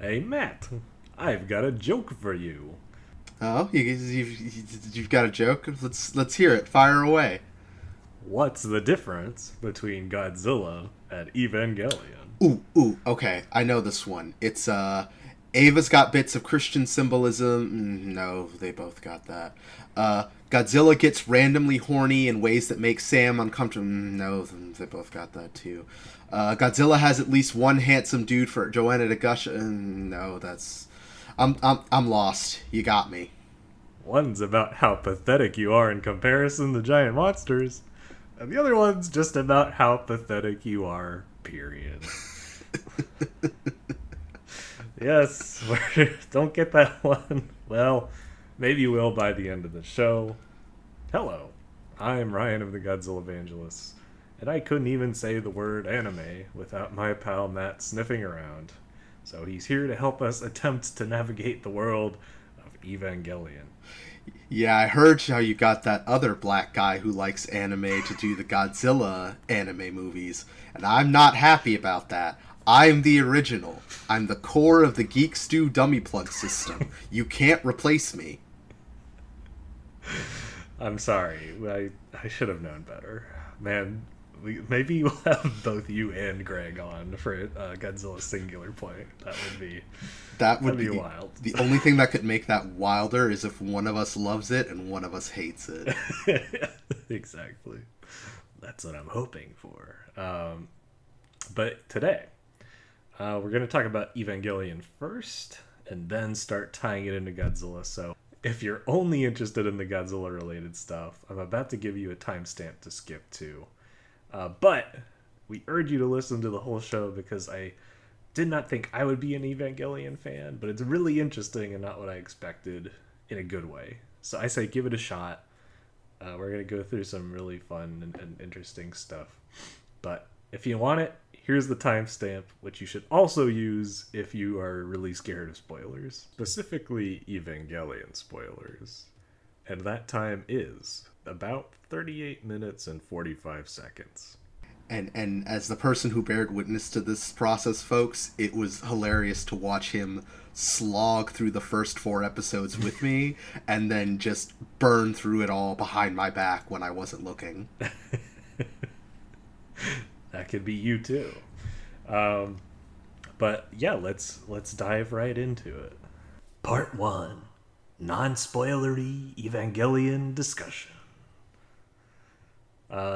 Hey, Matt, I've got a joke for you. Oh, you've got a joke? Let's hear it. Fire away. What's the difference between Godzilla and Evangelion? Ooh. Okay, I know this one. It's Ava's got bits of Christian symbolism. No, they both got that. Godzilla gets randomly horny in ways that make Sam uncomfortable. No, they both got that too. Godzilla has at least one handsome dude for Joanna to gush. No, that's. I'm lost. You got me. One's about how pathetic you are in comparison to giant monsters, and the other one's just about how pathetic you are, period. Yes, don't get that one. Well, maybe you will by the end of the show. Hello, I'm Ryan of the Godzilla Evangelists, and I couldn't even say the word anime without my pal Matt sniffing around. So he's here to help us attempt to navigate the world of Evangelion. Yeah, I heard how you got that other black guy who likes anime to do the Godzilla anime movies, and I'm not happy about that. I'm the original. I'm the core of the Geek Stew dummy plug system. You can't replace me. I'm sorry, I should have known better. Man, maybe we'll have both you and Greg on for Godzilla Singular Point. That would That'd be be wild. the only thing that could make that wilder is if one of us loves it and one of us hates it. Exactly. That's what I'm hoping for. But today, we're going to talk about Evangelion first, and then start tying it into Godzilla. So if you're only interested in the Godzilla related stuff, I'm about to give you a timestamp to skip to. But we urge you to listen to the whole show because I did not think I would be an Evangelion fan, but it's really interesting and not what I expected in a good way. So I say give it a shot. We're going to go through some really fun and interesting stuff. But if you want it, here's the timestamp, which you should also use if you are really scared of spoilers. Specifically, Evangelion spoilers. And that time is about 38 minutes and 45 seconds. And as the person who bared witness to this process, folks, it was hilarious to watch him slog through the first 4 episodes with me and then just burn through it all behind my back when I wasn't looking. That could be you too. But yeah, let's dive right into it. Part 1. Non-spoilery Evangelion discussion.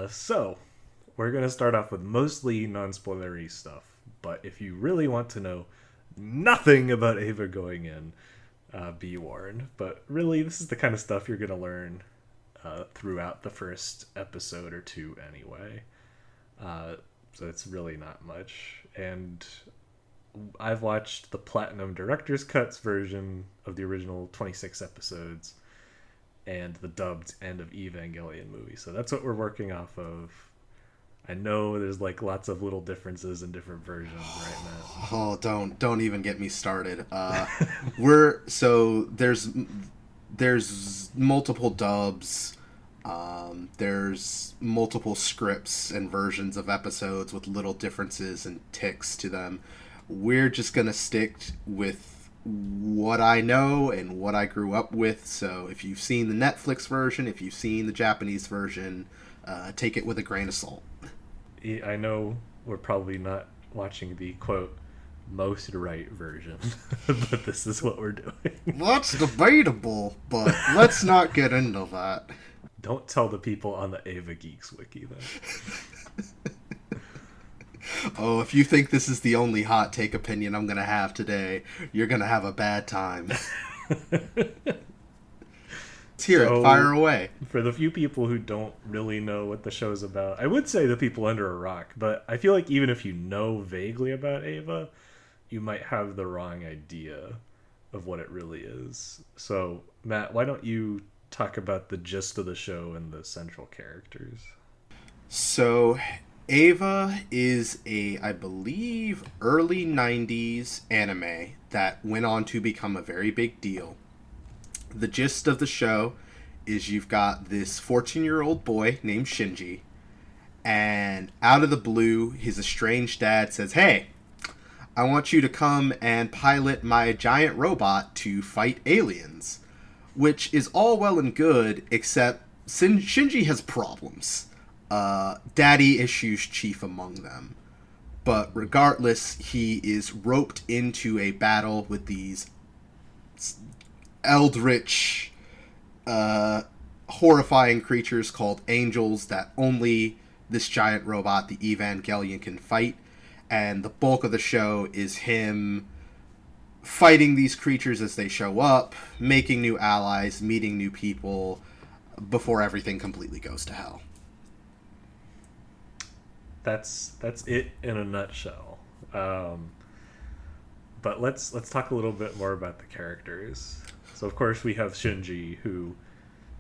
So, we're going to start off with mostly non-spoilery stuff, but if you really want to know nothing about Ava going in, be warned. But really, this is the kind of stuff you're going to learn throughout the first episode or two anyway. So it's really not much. And I've watched the Platinum Director's Cuts version of the original 26 episodes and the dubbed end of Evangelion movie. So that's what we're working off of. I know there's like lots of little differences in different versions right now. Oh, don't even get me started. There's multiple dubs. There's multiple scripts and versions of episodes with little differences and ticks to them. We're just gonna stick with what I know and what I grew up with. So if you've seen the Netflix version, if you've seen the Japanese version, take it with a grain of salt. I know we're probably not watching the quote most right version, but this is what we're doing. That's debatable, but let's not get into that. Don't tell the people on the Ava Geeks wiki then. Oh, if you think this is the only hot take opinion I'm gonna have today, you're gonna have a bad time. Let's hear it. Fire away. For the few people who don't really know what the show's about, I would say the people under a rock, but I feel like even if you know vaguely about Ava, you might have the wrong idea of what it really is. So, Matt, why don't you talk about the gist of the show and the central characters? So, Ava is I believe, early 90s anime that went on to become a very big deal. The gist of the show is you've got this 14-year-old boy named Shinji, and out of the blue, his estranged dad says, "Hey, I want you to come and pilot my giant robot to fight aliens. Which is all well and good, except Shinji has problems. Daddy issues chief among them. But regardless, he is roped into a battle with these eldritch, horrifying creatures called angels that only this giant robot, the Evangelion, can fight. And the bulk of the show is him fighting these creatures as they show up, making new allies, meeting new people, before everything completely goes to hell. That's it in a nutshell. But let's talk a little bit more about the characters. So of course we have Shinji, who,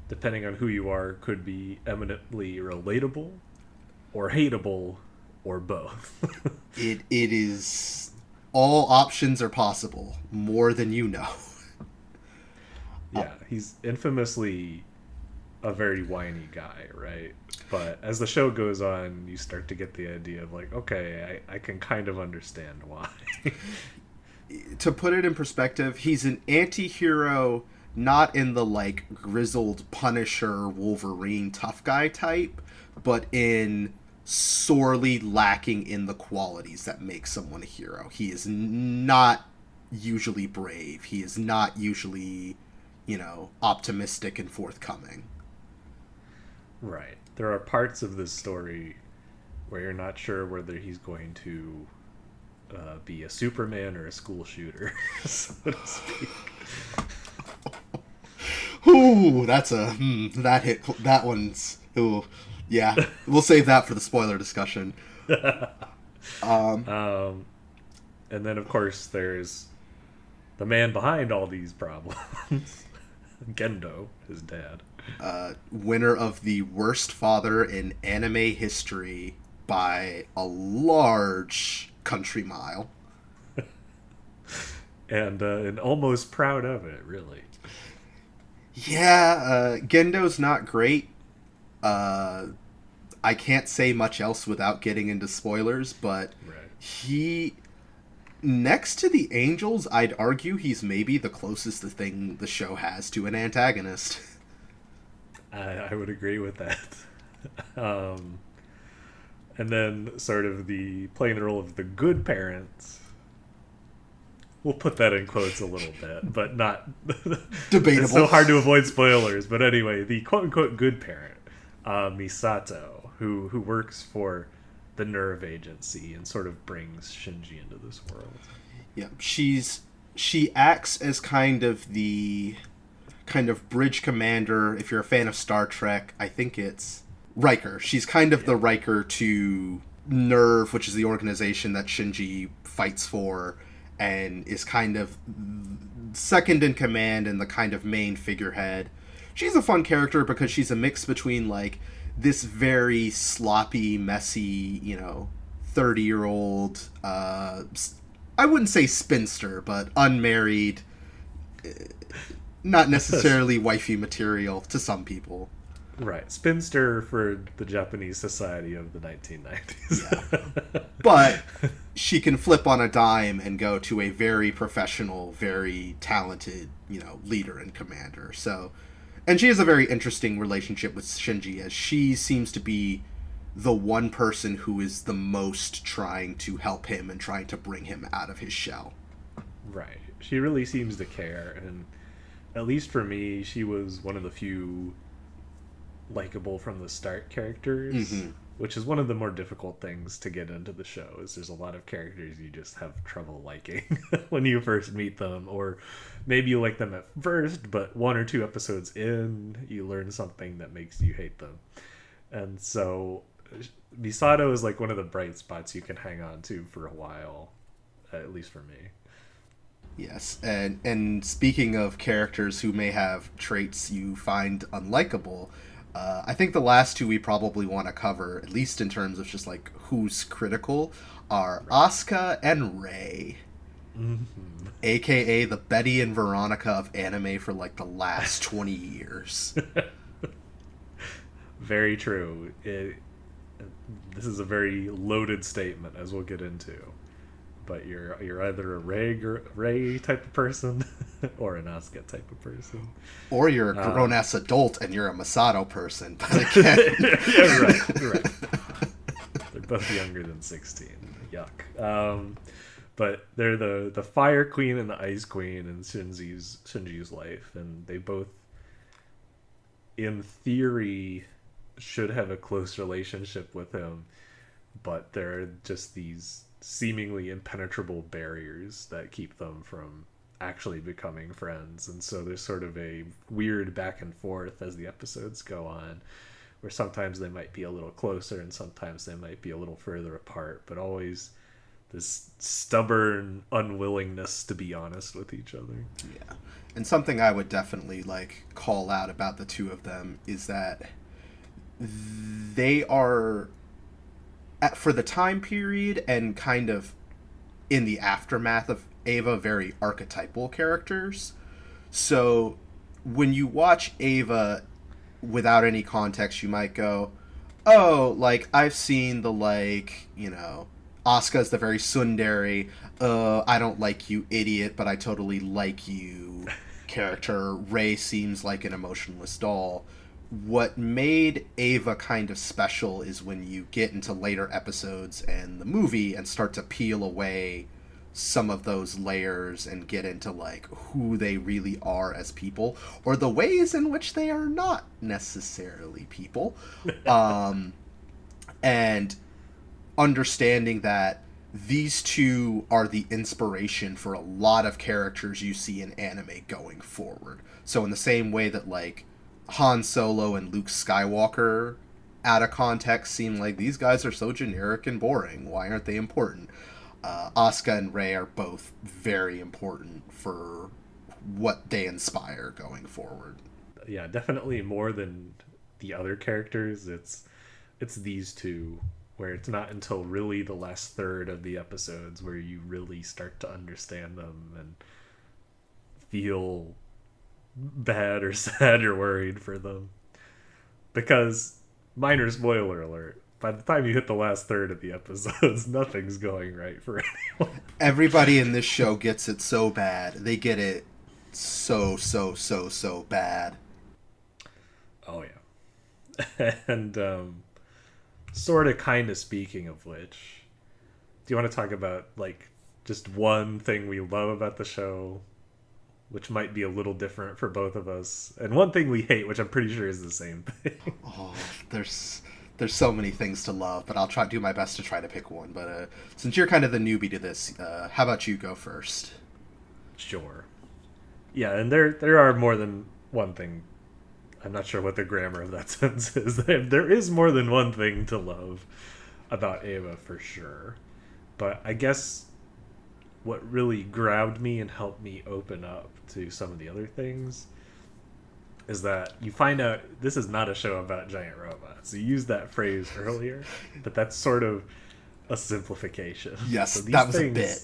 depending on who you are, could be eminently relatable, or hateable, or both. It is, all options are possible, more than you know. Yeah, he's infamously a very whiny guy, right? But as the show goes on, you start to get the idea of like, okay, I can kind of understand why. To put it in perspective, he's an anti-hero, not in the like grizzled Punisher, Wolverine tough guy type, but in sorely lacking in the qualities that make someone a hero. He is not usually brave. He is not usually, optimistic and forthcoming. Right. There are parts of this story where you're not sure whether he's going to be a Superman or a school shooter, so to speak. Ooh, that hit. That one's. Ooh, yeah. We'll save that for the spoiler discussion. And then, of course, there's the man behind all these problems, Gendo, his dad. Winner of the worst father in anime history by a large country mile. And almost proud of it, really. Yeah, Gendo's not great. I can't say much else without getting into spoilers, but he, next to the Angels, I'd argue he's maybe the closest thing the show has to an antagonist. I would agree with that. And then sort of playing the role of the good parents. We'll put that in quotes a little bit, but not debatable. It's so hard to avoid spoilers. But anyway, the quote-unquote good parent, Misato, who works for the Nerve Agency and sort of brings Shinji into this world. Yeah, she acts as kind of bridge commander. If you're a fan of Star Trek, I think it's Riker. She's kind of the Riker to Nerve, which is the organization that Shinji fights for, and is kind of second in command and the kind of main figurehead. She's a fun character because she's a mix between like this very sloppy, messy, 30-year-old, I wouldn't say spinster, but unmarried, not necessarily wifey material to some people. Right. Spinster for the Japanese society of the 1990s. Yeah. But she can flip on a dime and go to a very professional, very talented, leader and commander. So, and she has a very interesting relationship with Shinji, as she seems to be the one person who is the most trying to help him and trying to bring him out of his shell. Right. She really seems to care, and at least for me, she was one of the few likable from the start characters, which is one of the more difficult things to get into the show. Is there's a lot of characters you just have trouble liking when you first meet them, or maybe you like them at first, but 1 or 2 episodes in, you learn something that makes you hate them. And so Misato is like one of the bright spots you can hang on to for a while, at least for me. Yes, and speaking of characters who may have traits you find unlikable, I think the last 2 we probably want to cover, at least in terms of just like who's critical, are Asuka and Rei. AKA the Betty and Veronica of anime for like the last 20 years. Very true. This is a very loaded statement, as we'll get into. but you're either a Ray type of person or an Asuka type of person. Or you're a grown-ass adult and you're a Misato person. But again... yeah, right. They're both younger than 16. Yuck. But they're the Fire Queen and the Ice Queen in Shinji's life, and they both, in theory, should have a close relationship with him, but there are just these seemingly impenetrable barriers that keep them from actually becoming friends. And so there's sort of a weird back and forth as the episodes go on, where sometimes they might be a little closer and sometimes they might be a little further apart, but always this stubborn unwillingness to be honest with each other. Yeah. And something I would definitely like call out about the two of them is that they are, for the time period and kind of in the aftermath of Eva, very archetypal characters. So when you watch Eva without any context, you might go, oh, like, I've seen the, like, you know, Asuka's the very tsundere, I don't like you, idiot, but I totally like you character. Rei seems like an emotionless doll. What made Eva kind of special is when you get into later episodes and the movie and start to peel away some of those layers and get into like who they really are as people, or the ways in which they are not necessarily people. And understanding that these two are the inspiration for a lot of characters you see in anime going forward. So in the same way that like Han Solo and Luke Skywalker out of context seem like these guys are so generic and boring, why aren't they important? Asuka and Rei are both very important for what they inspire going forward. Yeah, definitely more than the other characters. It's these two, where it's not until really the last third of the episodes where you really start to understand them and feel bad or sad or worried for them. Because, minor spoiler alert, by the time you hit the last third of the episodes, nothing's going right for anyone. Everybody in this show gets it so bad. They get it so bad. Oh, yeah. And, sort of kind of speaking of which, do you want to talk about, like, just one thing we love about the show, which might be a little different for both of us, and one thing we hate, which I'm pretty sure is the same thing? Oh, there's so many things to love, but I'll do my best to try to pick one. But since you're kind of the newbie to this, how about you go first? Sure. Yeah, and there are more than one thing. I'm not sure what the grammar of that sentence is. There is more than one thing to love about Eva, for sure. But I guess what really grabbed me and helped me open up to some of the other things is that you find out this is not a show about giant robots. You used that phrase earlier, but that's sort of a simplification. Yes, so that was a bit.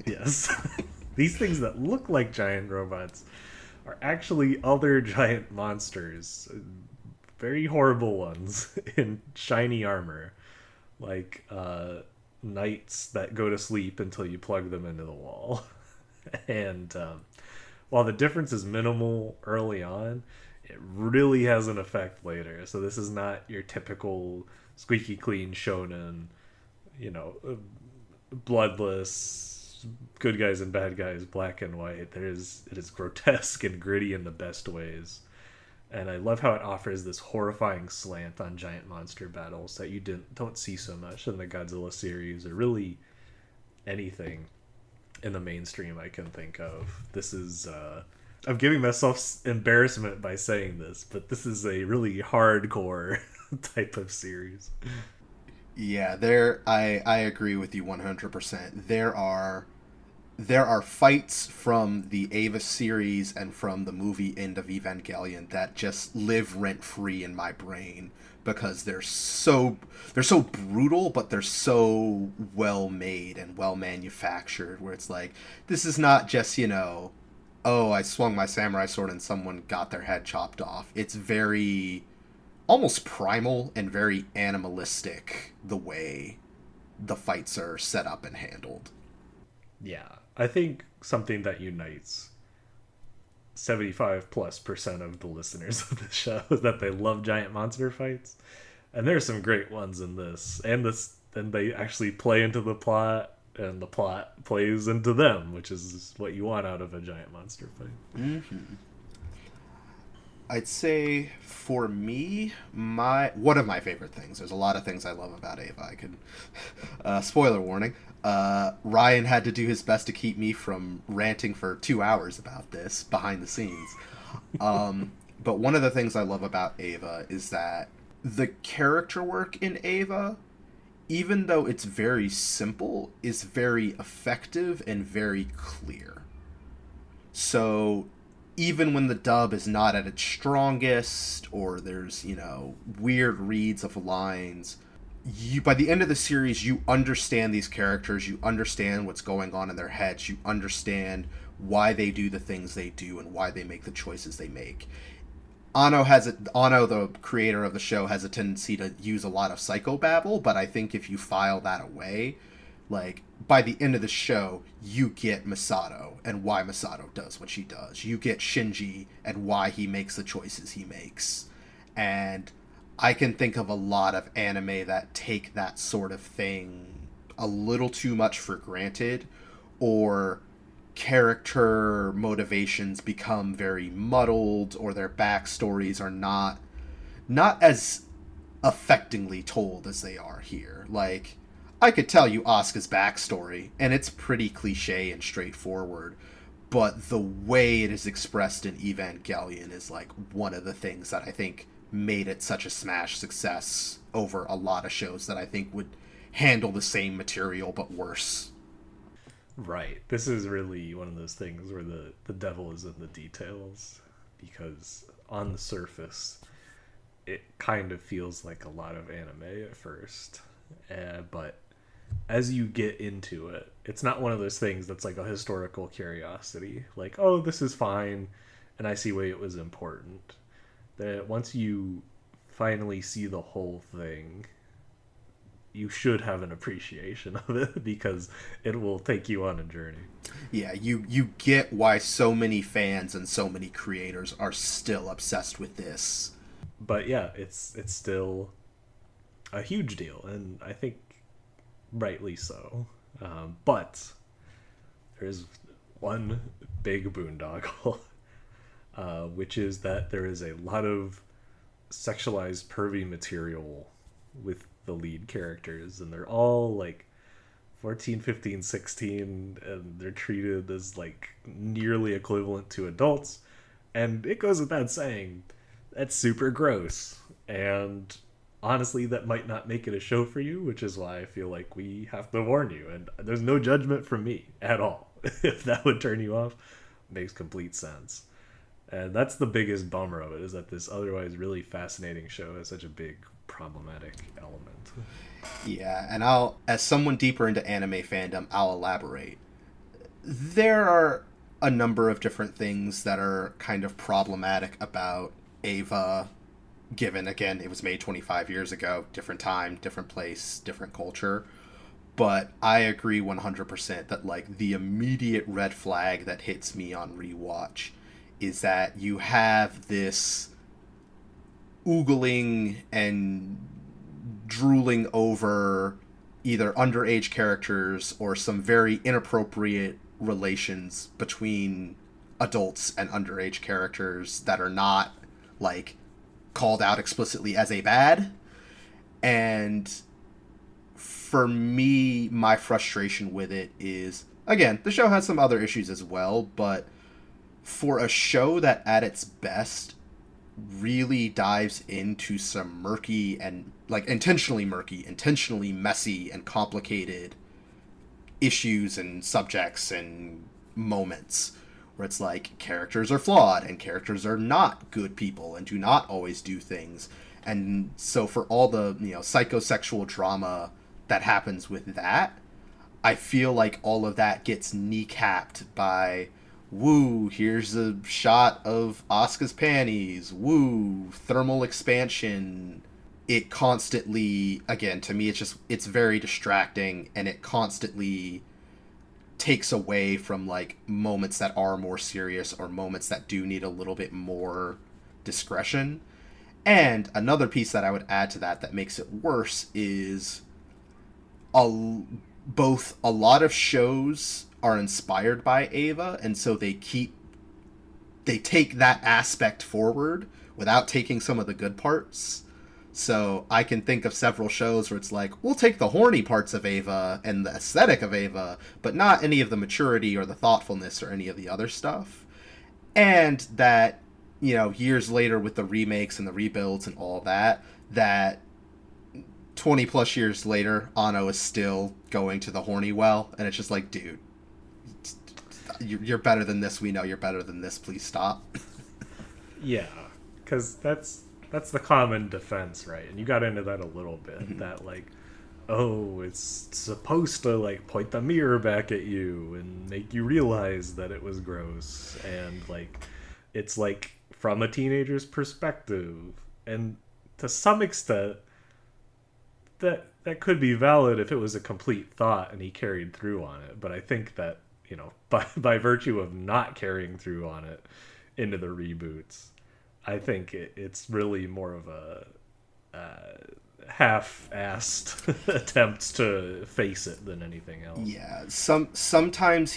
Yes. These things that look like giant robots are actually other giant monsters. Very horrible ones in shiny armor. Like knights that go to sleep until you plug them into the wall. And while the difference is minimal early on, it really has an effect later. So this is not your typical squeaky clean shonen, you know, bloodless, good guys and bad guys, black and white. It is grotesque and gritty in the best ways. And I love how it offers this horrifying slant on giant monster battles that you don't see so much in the Godzilla series, or really anything in the mainstream I can think of. This is I'm giving myself embarrassment by saying this, but this is a really hardcore type of series. Yeah, I agree with you 100%. There are fights from the Eva series and from the movie End of Evangelion that just live rent free in my brain because they're so brutal, but they're so well made and well manufactured, where it's like, this is not just, you know, oh, I swung my samurai sword and someone got their head chopped off. It's very almost primal and very animalistic the way the fights are set up and handled. Yeah, I think something that unites 75+% of the listeners of the show is that they love giant monster fights. And there's some great ones in and they actually play into the plot, and the plot plays into them, which is what you want out of a giant monster fight. Mm-hmm. I'd say for me, my one of my favorite things. There's a lot of things I love about Ava. I could, spoiler warning. Ryan had to do his best to keep me from ranting for 2 hours about this behind the scenes. But one of the things I love about Ava is that the character work in Ava, even though it's very simple, is very effective and very clear. So even when the dub is not at its strongest, or there's, weird reads of lines, you by the end of the series you understand these characters, you understand what's going on in their heads, you understand why they do the things they do and why they make the choices they make. Ano, the creator of the show, has a tendency to use a lot of psychobabble, but I think if you file that away, like, by the end of the show, you get Misato and why Misato does what she does. You get Shinji and why he makes the choices he makes. And I can think of a lot of anime that take that sort of thing a little too much for granted, or character motivations become very muddled, or their backstories are not as affectingly told as they are here. Like, I could tell you Asuka's backstory, and it's pretty cliche and straightforward, but the way it is expressed in Evangelion is like one of the things that I think made it such a smash success over a lot of shows that I think would handle the same material but worse. Right. This is really one of those things where the devil is in the details, because on the surface, it kind of feels like a lot of anime at first. But as you get into it, it's not one of those things that's like a historical curiosity. Like, oh, this is fine, and I see why it was important. That once you finally see the whole thing, you should have an appreciation of it, because it will take you on a journey. Yeah, you get why so many fans and so many creators are still obsessed with this. But yeah, it's still a huge deal, and I think rightly so. But there's one big boondoggle, which is that there is a lot of sexualized pervy material with the lead characters, and they're all like 14, 15, 16, and they're treated as like nearly equivalent to adults. And it goes without saying, that's super gross. And honestly, that might not make it a show for you, which is why I feel like we have to warn you. And there's no judgment from me at all. If that would turn you off, makes complete sense. And that's the biggest bummer of it, is that this otherwise really fascinating show has such a big problematic element. Yeah, and as someone deeper into anime fandom, I'll elaborate. There are a number of different things that are kind of problematic about Ava, given, again, it was made 25 years ago, different time, different place, different culture. But I agree 100% that, like, the immediate red flag that hits me on rewatch is that you have this oogling and drooling over either underage characters or some very inappropriate relations between adults and underage characters that are not, like, called out explicitly as a bad. And for me, my frustration with it is, again, the show has some other issues as well, but for a show that at its best really dives into some murky and, like, intentionally murky, intentionally messy and complicated issues and subjects and moments, where it's like characters are flawed and characters are not good people and do not always do things. And so for all the, psychosexual drama that happens with that, I feel like all of that gets kneecapped by, woo, here's a shot of Asuka's panties, woo, thermal expansion. It constantly, again, to me, it's very distracting, and it constantly takes away from like moments that are more serious or moments that do need a little bit more discretion. And another piece that I would add to that makes it worse is both a lot of shows are inspired by Ava, and so they take that aspect forward without taking some of the good parts. So I can think of several shows where it's like, we'll take the horny parts of Ava and the aesthetic of Ava, but not any of the maturity or the thoughtfulness or any of the other stuff. And that, years later with the remakes and the rebuilds and all that 20 plus years later, Anno is still going to the horny well. And it's just like, dude, you're better than this. We know you're better than this. Please stop. Yeah, because that's the common defense, right? And you got into that a little bit, that like, oh, it's supposed to like point the mirror back at you and make you realize that it was gross, and like it's like from a teenager's perspective, and to some extent that could be valid if it was a complete thought and he carried through on it. But I think that, by virtue of not carrying through on it into the reboots, I think it's really more of a half-assed attempt to face it than anything else. Yeah, sometimes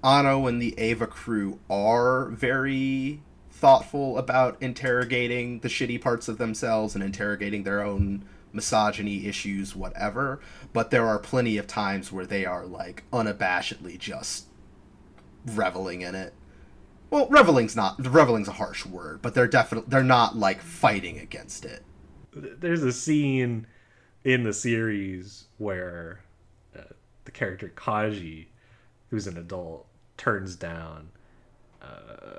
Anno and the Ava crew are very thoughtful about interrogating the shitty parts of themselves and interrogating their own misogyny issues, whatever. But there are plenty of times where they are like unabashedly just reveling in it. Well, reveling's a harsh word, but they're not like fighting against it. There's a scene in the series where the character Kaji, who's an adult, turns down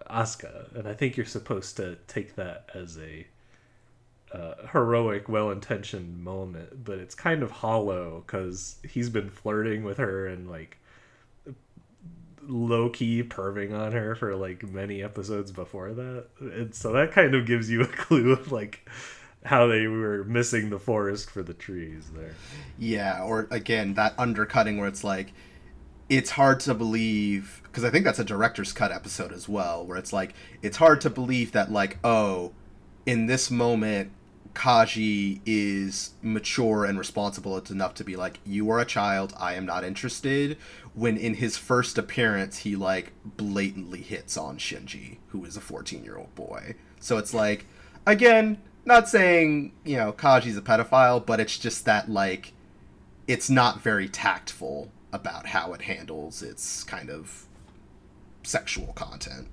Asuka, and I think you're supposed to take that as a heroic, well-intentioned moment, but it's kind of hollow because he's been flirting with her and like low-key perving on her for like many episodes before that, and so that kind of gives you a clue of like how they were missing the forest for the trees there. Yeah, or again, that undercutting where it's like, it's hard to believe, because I think that's a director's cut episode as well, where it's like, it's hard to believe that like, oh, in this moment Kaji is mature and responsible enough to be like, you are a child, I am not interested, when in his first appearance he like blatantly hits on Shinji, who is a 14-year-old boy. So it's like, again, not saying, Kaji's a pedophile, but it's just that like, it's not very tactful about how it handles its kind of sexual content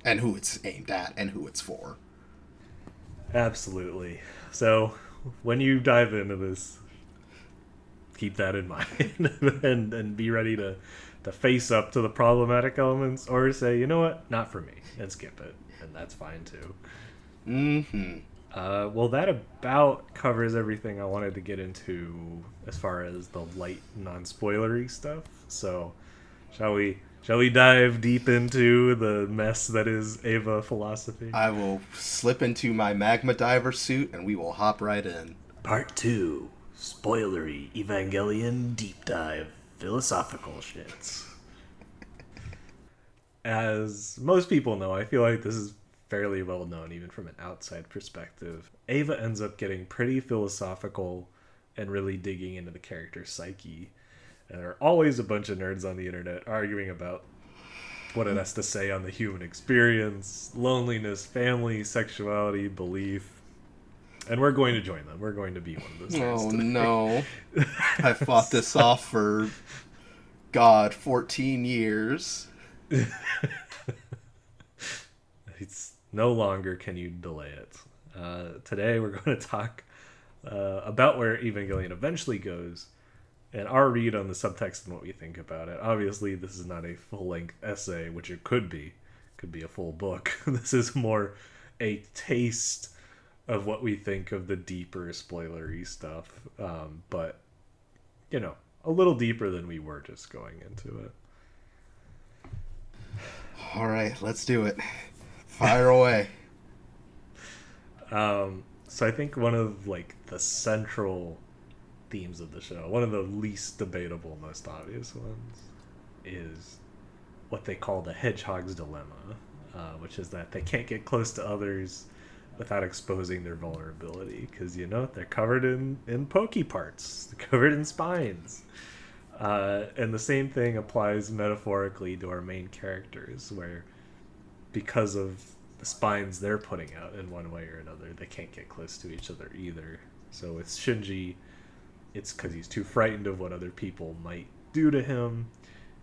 and who it's aimed at and who it's for. Absolutely. So when you dive into this, keep that in mind and be ready to face up to the problematic elements, or say, you know what, not for me, and skip it, and that's fine too. Well, that about covers everything I wanted to get into as far as the light, non-spoilery stuff. So, shall we dive deep into the mess that is Ava philosophy? I will slip into my magma diver suit and we will hop right in. Part 2, spoilery Evangelion deep dive philosophical shits. As most people know, I feel like this is fairly well known even from an outside perspective. Ava ends up getting pretty philosophical and really digging into the character's psyche. And there are always a bunch of nerds on the internet arguing about what it has to say on the human experience, loneliness, family, sexuality, belief. And we're going to join them. We're going to be one of those nerds Oh, today. no. I fought this off for, 14 years. It's no longer can you delay it. Today we're going to talk about where Evangelion eventually goes, and our read on the subtext and what we think about it. Obviously, this is not a full-length essay, which it could be. Could be a full book. This is more a taste of what we think of the deeper spoilery stuff. But, a little deeper than we were just going into it. All right, let's do it. Fire away. So I think one of the central themes of the show. One of the least debatable, most obvious ones is what they call the hedgehog's dilemma, which is that they can't get close to others without exposing their vulnerability, because they're covered in pokey parts, they're covered in spines. And the same thing applies metaphorically to our main characters, where because of the spines they're putting out in one way or another, they can't get close to each other either. So with Shinji, it's because he's too frightened of what other people might do to him.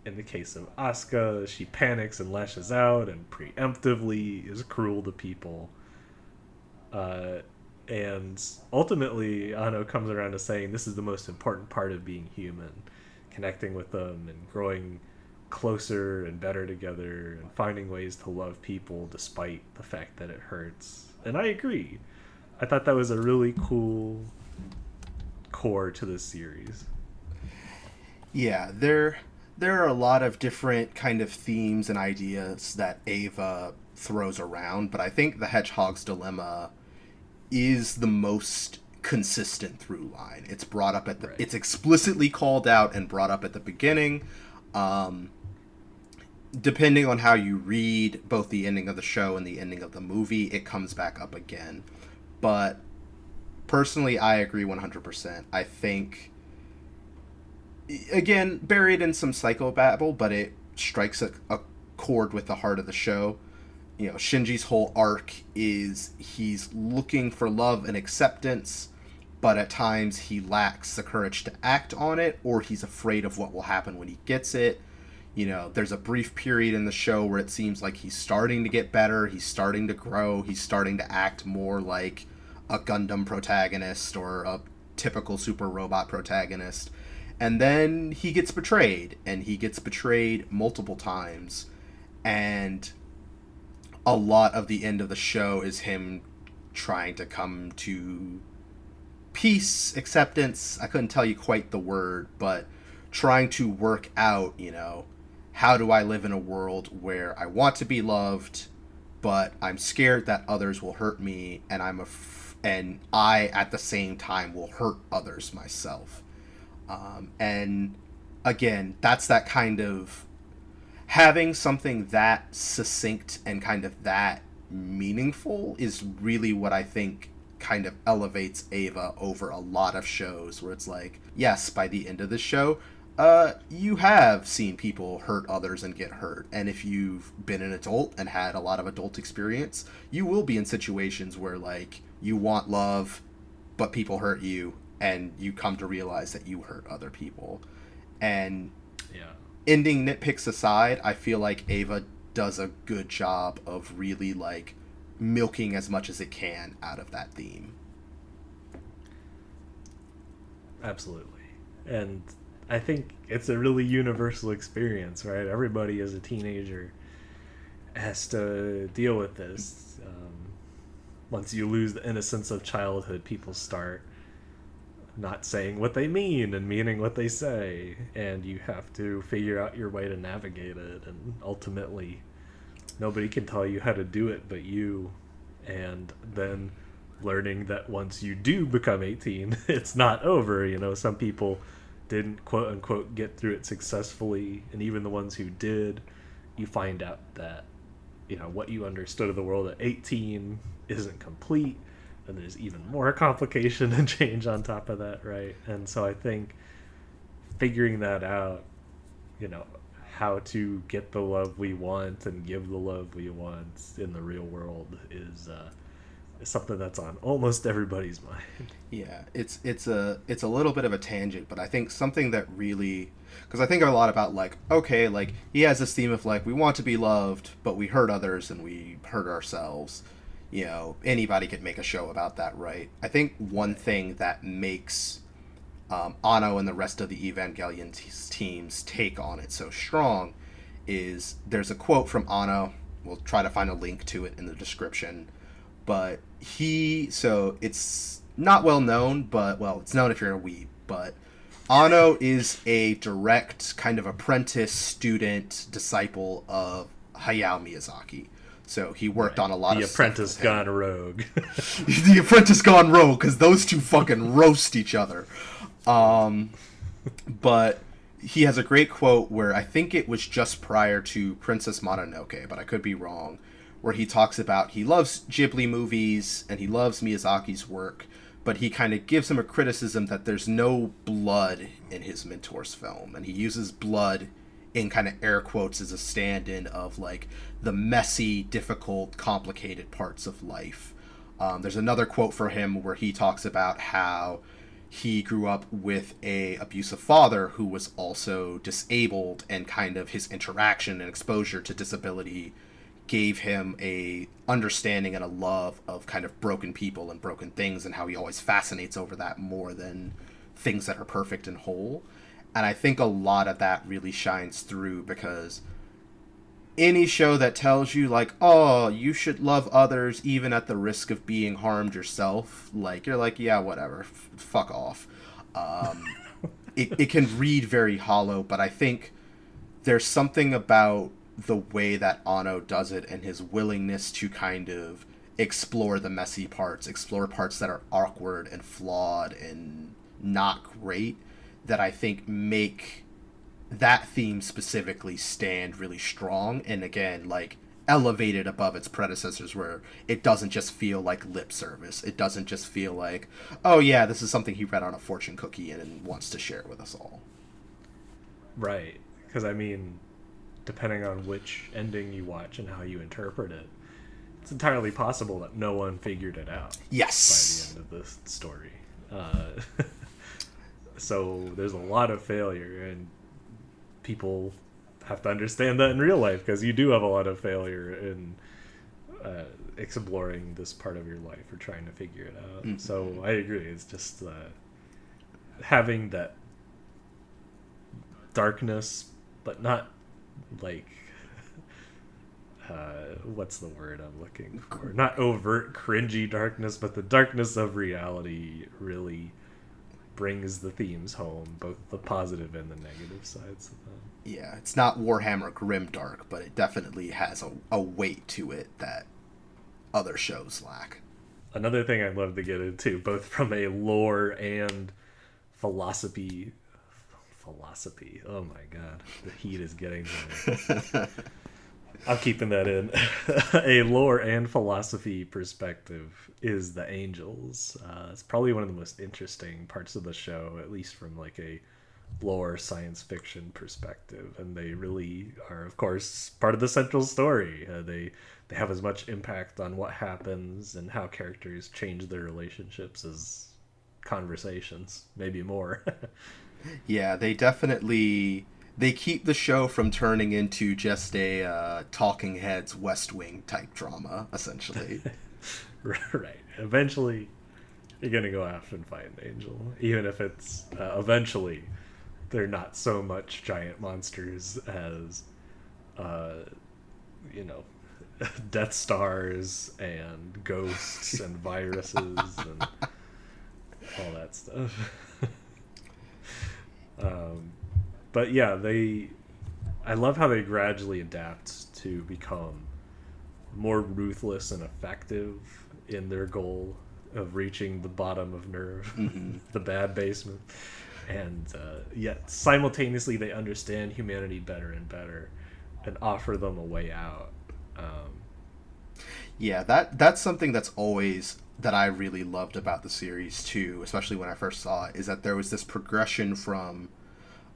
In the case of Asuka, she panics and lashes out and preemptively is cruel to people. And ultimately, Ano comes around to saying this is the most important part of being human, connecting with them and growing closer and better together and finding ways to love people despite the fact that it hurts. And I agree. I thought that was a really cool core to this series. Yeah, there are a lot of different kind of themes and ideas that Eva throws around, but I think the Hedgehog's Dilemma is the most consistent through line. It's brought up at the It's explicitly called out and brought up at the beginning. Depending on how you read both the ending of the show and the ending of the movie, it comes back up again. But personally, I agree 100%. I think, again, buried in some psychobabble, but it strikes a chord with the heart of the show. Shinji's whole arc is he's looking for love and acceptance, but at times he lacks the courage to act on it, or he's afraid of what will happen when he gets it. There's a brief period in the show where it seems like he's starting to get better, he's starting to grow, he's starting to act more like a Gundam protagonist or a typical super robot protagonist. And then he gets betrayed, and he gets betrayed multiple times. And a lot of the end of the show is him trying to come to peace, acceptance. I couldn't tell you quite the word, but trying to work out, how do I live in a world where I want to be loved, but I'm scared that others will hurt me, and and I at the same time will hurt others myself. And again, that's that kind of having something that succinct and kind of that meaningful is really what I think kind of elevates Eva over a lot of shows where it's like, yes, by the end of the show, you have seen people hurt others and get hurt. And if you've been an adult and had a lot of adult experience, you will be in situations where, like, you want love, but people hurt you, and you come to realize that you hurt other people. And ending nitpicks aside, I feel like Eva does a good job of really, like, milking as much as it can out of that theme. Absolutely. And I think it's a really universal experience, right? Everybody as a teenager has to deal with this. Once you lose the innocence of childhood, people start not saying what they mean and meaning what they say, and you have to figure out your way to navigate it, and ultimately nobody can tell you how to do it but you. And then learning that once you do become 18, it's not over. Some people didn't quote unquote get through it successfully, and even the ones who did, you find out that what you understood of the world at 18 isn't complete, and there's even more complication and change on top of that, right? And so I think figuring that out, how to get the love we want and give the love we want in the real world is something that's on almost everybody's mind. Yeah, it's a little bit of a tangent, but I think something that really, because I think a lot about, like, okay, like, he has this theme of, like, we want to be loved, but we hurt others and we hurt ourselves. Anybody could make a show about that, right? I think one thing that makes Ano and the rest of the Evangelion team's take on it so strong is there's a quote from Ano. We'll try to find a link to it in the description. But so it's not well known, but, well, it's known if you're a weeb, but Ano is a direct kind of apprentice, student, disciple of Hayao Miyazaki. So he worked on a lot of stuff. The Apprentice gone rogue. The Apprentice gone rogue, because those two fucking roast each other. But he has a great quote where I think it was just prior to Princess Mononoke, but I could be wrong, where he talks about he loves Ghibli movies and he loves Miyazaki's work, but he kind of gives him a criticism that there's no blood in his mentor's film, and he uses blood in kind of air quotes as a stand-in of like the messy, difficult, complicated parts of life. There's another quote for him where he talks about how he grew up with a abusive father who was also disabled, and kind of his interaction and exposure to disability gave him a understanding and a love of kind of broken people and broken things, and how he always fascinates over that more than things that are perfect and whole. And I think a lot of that really shines through, because any show that tells you like, oh, you should love others even at the risk of being harmed yourself, like, you're like, yeah, whatever, fuck off. It can read very hollow, but I think there's something about the way that Ono does it and his willingness to kind of explore the messy parts, explore parts that are awkward and flawed and not great, that I think make that theme specifically stand really strong, and again, like, elevated above its predecessors, where it doesn't just feel like lip service. It doesn't just feel like, oh yeah, this is something he read on a fortune cookie and wants to share with us all. Right. Because, I mean, depending on which ending you watch and how you interpret it, it's entirely possible that no one figured it out Yes. by the end of this story. So there's a lot of failure, and people have to understand that in real life, because you do have a lot of failure in exploring this part of your life or trying to figure it out. Mm-hmm. So I agree. It's just having that darkness, but not like what's the word I'm looking for? Not overt cringy darkness, but the darkness of reality really brings the themes home, both the positive and the negative sides of them. Yeah, it's not Warhammer grimdark, but it definitely has a weight to it that other shows lack. Another thing I'd love to get into, both from a lore and philosophy. Oh my god, the heat is getting there. I'm keeping that in. A lore and philosophy perspective is the angels. It's probably one of the most interesting parts of the show, at least from like a lore science fiction perspective, and they really are, of course, part of the central story. They have as much impact on what happens and how characters change their relationships as conversations, maybe more. Yeah, they definitely, they keep the show from turning into just a Talking Heads West Wing type drama, essentially. Right. Eventually, you're gonna go after and fight an angel, even if it's eventually they're not so much giant monsters as Death Stars and ghosts and viruses and all that stuff. But yeah, I love how they gradually adapt to become more ruthless and effective in their goal of reaching the bottom of Nerve, the bad basement. And yet simultaneously they understand humanity better and better and offer them a way out. Yeah, that's something that's always, that I really loved about the series too, especially when I first saw it, is that there was this progression from,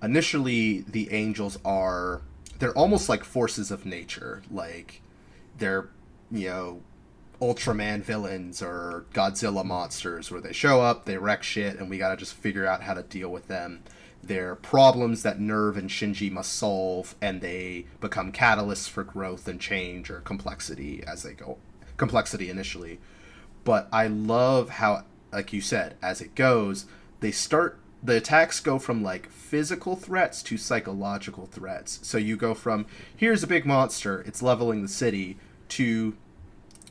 initially the angels they're almost like forces of nature, like they're, Ultraman villains or Godzilla monsters, where they show up, they wreck shit, and we gotta just figure out how to deal with them. They're problems that Nerve and Shinji must solve, and they become catalysts for growth and change or complexity as they go. Complexity initially. But I love how, like you said, as it goes, the attacks go from like physical threats to psychological threats. So you go from, here's a big monster, it's leveling the city, to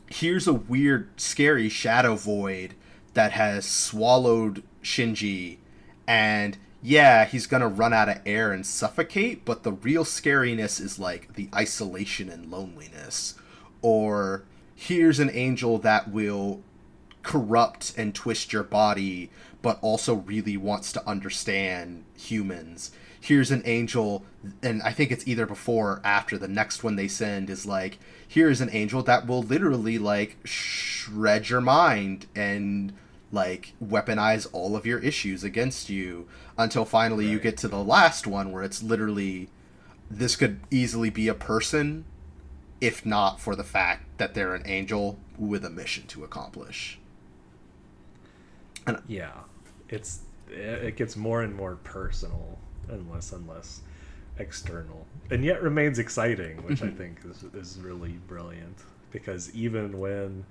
here's a weird, scary shadow void that has swallowed Shinji, and yeah, he's gonna run out of air and suffocate, but the real scariness is like the isolation and loneliness. Or here's an angel that will corrupt and twist your body, but also really wants to understand humans. Here's an angel, and I think it's either before or after the next one they send is like, here's an angel that will literally like shred your mind and like weaponize all of your issues against you until finally you get to the last one where it's literally, this could easily be a person if not for the fact that they're an angel with a mission to accomplish. And Yeah, it gets more and more personal and less external, and yet remains exciting, which I think is really brilliant. Because even when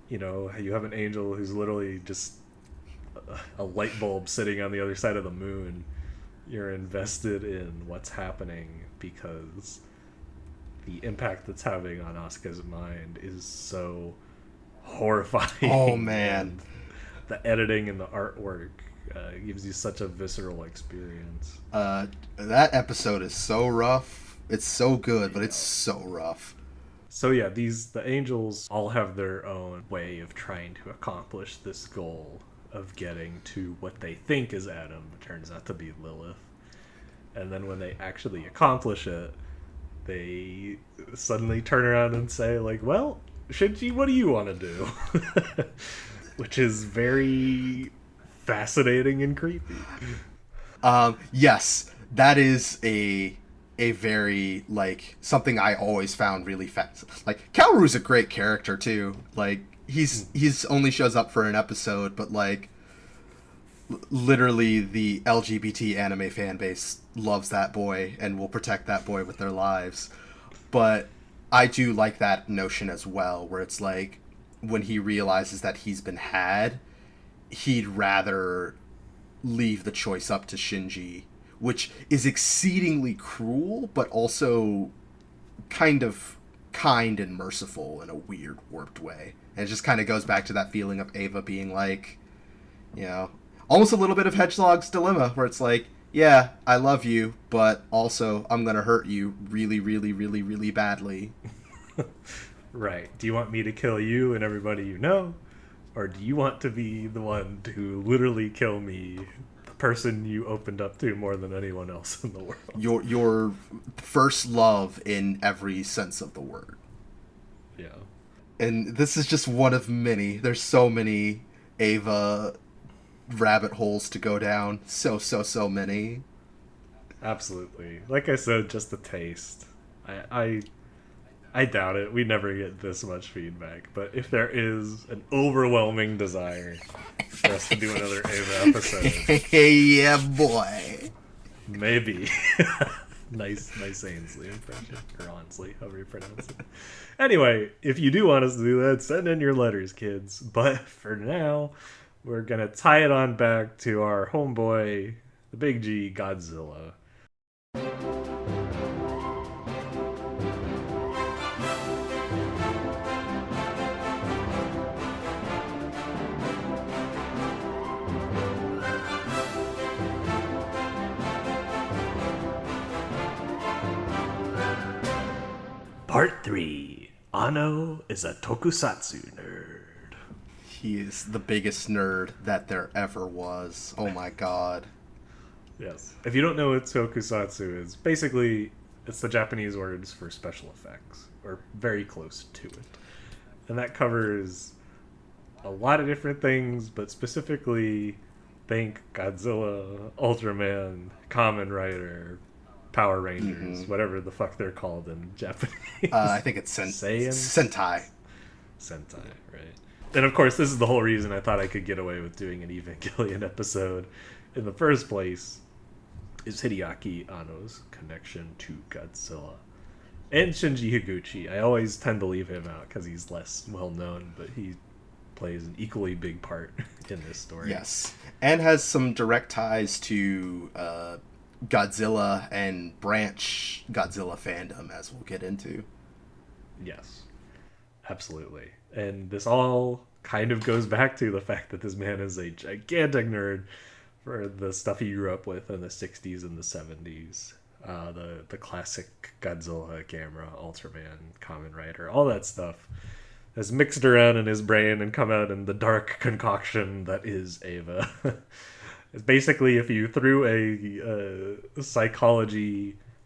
you have an angel who's literally just a light bulb sitting on the other side of the moon, you're invested in what's happening because the impact that's having on Asuka's mind is so horrifying. oh man, The editing and the artwork gives you such a visceral experience. that episode is so rough. It's so good, but it's so rough. So yeah, the angels all have their own way of trying to accomplish this goal of getting to what they think is Adam, but turns out to be Lilith. And then when they actually accomplish it, they suddenly turn around and say, like, well, Shinji, what do you want to do? Which is very fascinating and creepy. Yes, that is a very, like, something I always found really like, Kaoru's a great character too. Like, he's only shows up for an episode, but like literally the LGBT anime fan base loves that boy and will protect that boy with their lives. But I do like that notion as well, where it's like when he realizes that he's been had, he'd rather leave the choice up to Shinji, which is exceedingly cruel, but also kind of kind and merciful in a weird, warped way. And it just kind of goes back to that feeling of Ava being like, almost a little bit of Hedgehog's Dilemma, where it's like, yeah, I love you, but also I'm going to hurt you really, really, really, really badly. Right. Do you want me to kill you and everybody you know? Or do you want to be the one to literally kill me, the person you opened up to more than anyone else in the world? Your first love in every sense of the word. Yeah. And this is just one of many. There's so many Ava rabbit holes to go down. So many. Absolutely. Like I said, just a taste. I doubt it. We never get this much feedback. But if there is an overwhelming desire for us to do another Ava episode, yeah, boy. maybe. nice Ainsley impression, or Ainsley, however you pronounce it. Anyway, if you do want us to do that, send in your letters, kids. But for now, we're gonna tie it on back to our homeboy, the Big G, Godzilla. Part 3. Ano is a tokusatsu nerd. He is the biggest nerd that there ever was. Oh my god. Yes. If you don't know what tokusatsu is, basically it's the Japanese words for special effects, or very close to it. And that covers a lot of different things, but specifically think Godzilla, Ultraman, Kamen Rider, Power Rangers, whatever the fuck they're called in Japanese. I think it's Sentai. Sentai, right. And of course, this is the whole reason I thought I could get away with doing an Evangelion episode in the first place, is Hideaki Anno's connection to Godzilla. And Shinji Higuchi. I always tend to leave him out because he's less well known, but he plays an equally big part in this story. Yes. And has some direct ties to Godzilla and branch Godzilla fandom, as we'll get into. Yes, absolutely. And this all kind of goes back to the fact that this man is a gigantic nerd for the stuff he grew up with in the 60s and the 70s. The classic Godzilla, Gamera, Ultraman, Kamen Rider, all that stuff. has mixed around in his brain and come out in the dark concoction that is Ava. It's basically if you threw a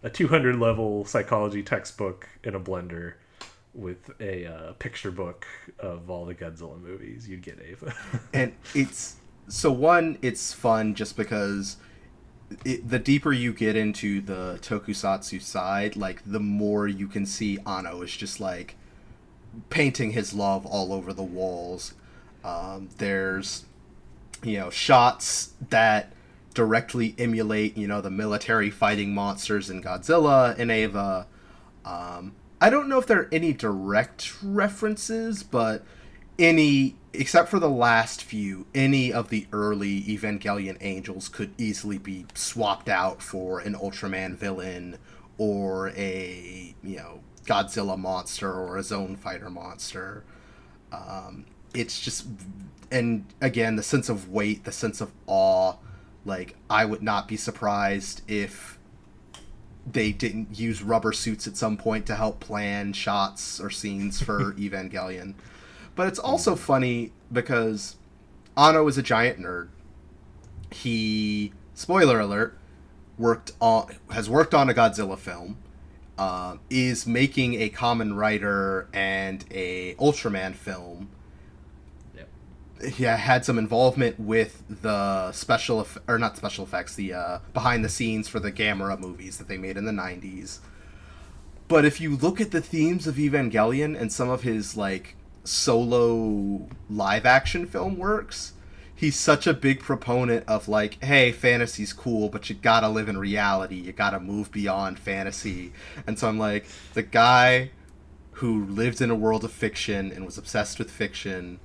200 level psychology textbook in a blender with a picture book of all the Godzilla movies, you'd get Ava. And it's fun just because the deeper you get into the tokusatsu side, like the more you can see Anno is just like painting his love all over the walls. There's shots that directly emulate the military fighting monsters in Godzilla and Eva. I don't know if there are any direct references, but except for the last few, any of the early Evangelion angels could easily be swapped out for an Ultraman villain or a Godzilla monster or a Zone Fighter monster. It's just, and again, the sense of weight, the sense of awe. Like, I would not be surprised if they didn't use rubber suits at some point to help plan shots or scenes for Evangelion. But it's also funny because Anno is a giant nerd. He, spoiler alert, has worked on a Godzilla film, is making a Kamen Rider and a Ultraman film. He had some involvement with the not special effects, the behind the scenes for the Gamera movies that they made in the 90s. But if you look at the themes of Evangelion and some of his like solo live action film works, he's such a big proponent of like, hey, fantasy's cool, but you gotta live in reality. You gotta move beyond fantasy. And so I'm like, the guy who lived in a world of fiction and was obsessed with fiction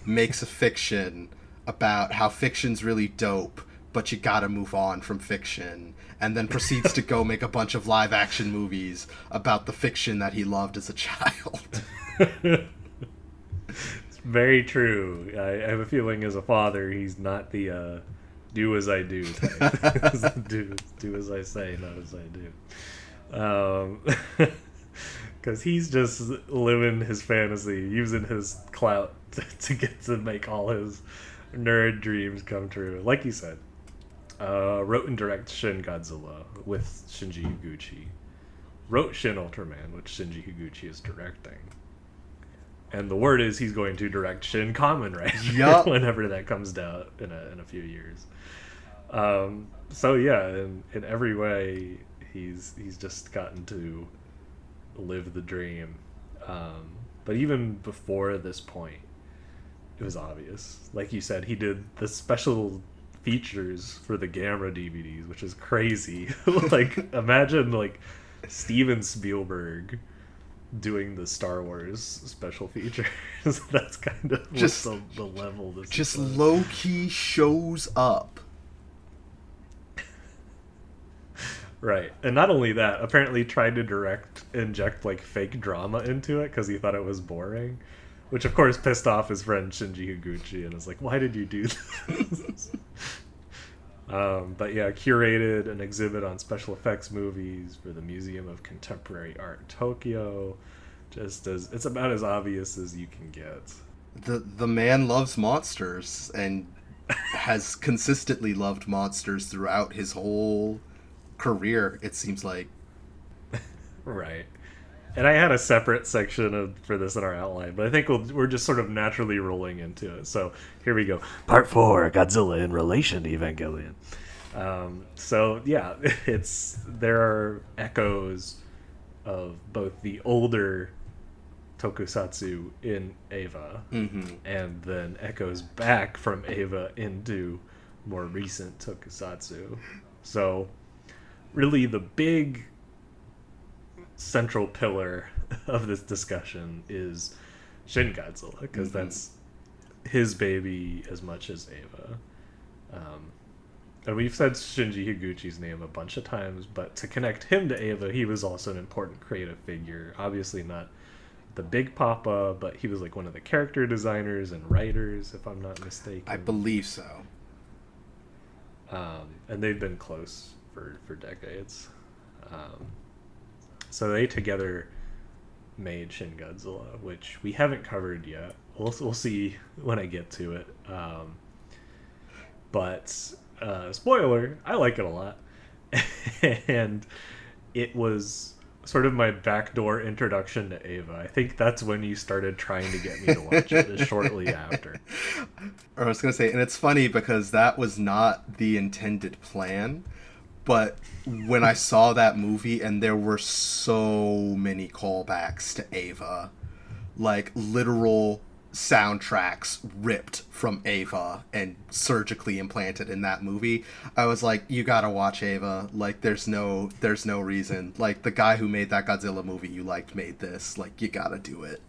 makes a fiction about how fiction's really dope, but you gotta move on from fiction, and then proceeds to go make a bunch of live action movies about the fiction that he loved as a child. It's very true. I have a feeling as a father, he's not the do as I do type. do as I say, not as I do. Because he's just living his fantasy, using his clout to get to make all his nerd dreams come true. Like you said, wrote and directed Shin Godzilla with Shinji Higuchi. Wrote Shin Ultraman, which Shinji Higuchi is directing. And the word is he's going to direct Shin Kamen Rider Yep. whenever that comes out in a few years. So yeah, in every way, he's just gotten to live the dream. But even before this point, it was obvious. Like you said, he did the special features for the Gamera DVDs, which is crazy. Like, imagine like Steven Spielberg doing the Star Wars special features. That's kind of Just the level this just is. low key shows up. Right. And not only that, apparently tried to inject like fake drama into it because he thought it was boring, which of course pissed off his friend Shinji Higuchi and was like, why did you do this? But yeah, curated an exhibit on special effects movies for the Museum of Contemporary Art in Tokyo. It's about as obvious as you can get. The man loves monsters and has consistently loved monsters throughout his whole career, it seems like. Right. And I had a separate section for this in our outline, but I think we're just sort of naturally rolling into it. So here we go. Part 4, Godzilla in relation to Evangelion. So yeah, there are echoes of both the older tokusatsu in Eva, and then echoes back from Eva into more recent tokusatsu. So really the big central pillar of this discussion is Shin Godzilla, because that's his baby as much as Eva. And we've said Shinji Higuchi's name a bunch of times, but to connect him to Eva, he was also an important creative figure. Obviously not the big papa, but he was like one of the character designers and writers, if I'm not mistaken. I believe so. And they've been close for decades. So they together made Shin Godzilla, which we haven't covered yet. We'll see when I get to it. But spoiler, I like it a lot. And it was sort of my backdoor introduction to Ava. I think that's when you started trying to get me to watch it, is shortly after. I was going to say, and it's funny because that was not the intended plan, but when I saw that movie and there were so many callbacks to Ava, like literal soundtracks ripped from Ava and surgically implanted in that movie, I was like, you gotta watch Ava. Like, there's no reason. Like, the guy who made that Godzilla movie you liked made this. Like, you gotta do it.